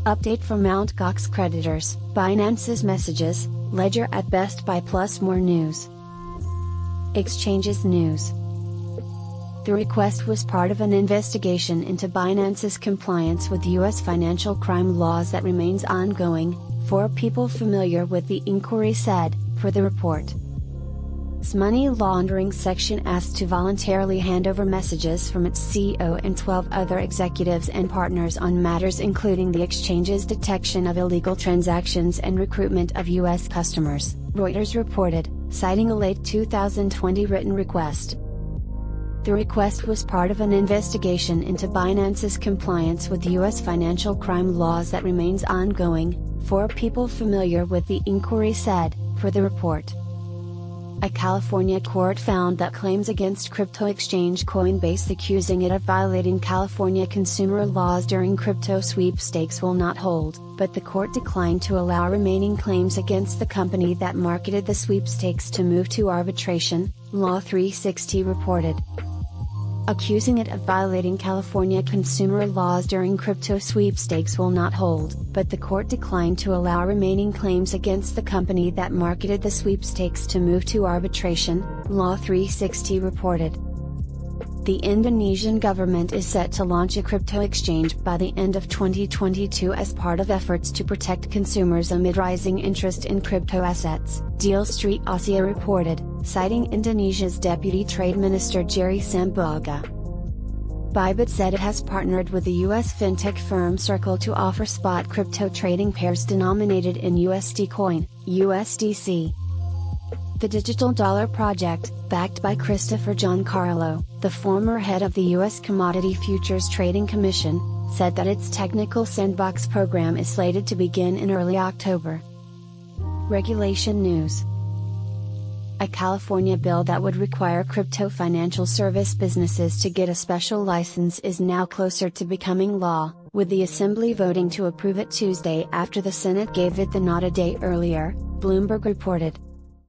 Update from Mt. Gox creditors, Binance's messages, ledger at Best Buy plus more news. Exchanges news. The request was part of an investigation into Binance's compliance with U.S. financial crime laws that remains ongoing, for people familiar with the inquiry said, for the report. Its money laundering section asked to voluntarily hand over messages from its CEO and 12 other executives and partners on matters including the exchange's detection of illegal transactions and recruitment of U.S. customers, Reuters reported, citing a late 2020 written request. The request was part of an investigation into Binance's compliance with U.S. financial crime laws that remains ongoing, for people familiar with the inquiry said, for the report. A California court found that claims against crypto exchange Coinbase accusing it of violating California consumer laws during crypto sweepstakes will not hold, but the court declined to allow remaining claims against the company that marketed the sweepstakes to move to arbitration, Law 360 reported. Accusing it of violating California consumer laws during crypto sweepstakes will not hold, but the court declined to allow remaining claims against the company that marketed the sweepstakes to move to arbitration, Law 360 reported. The Indonesian government is set to launch a crypto exchange by the end of 2022 as part of efforts to protect consumers amid rising interest in crypto assets, Deal Street Asia reported, citing Indonesia's Deputy Trade Minister Jerry Sambuaga. Bybit said it has partnered with the U.S. fintech firm Circle to offer spot crypto trading pairs denominated in USD Coin, USDC. The Digital Dollar Project, backed by Christopher Giancarlo, the former head of the U.S. Commodity Futures Trading Commission, said that its technical sandbox program is slated to begin in early October. Regulation news. A California bill that would require crypto financial service businesses to get a special license is now closer to becoming law, with the Assembly voting to approve it Tuesday after the Senate gave it the nod a day earlier, Bloomberg reported.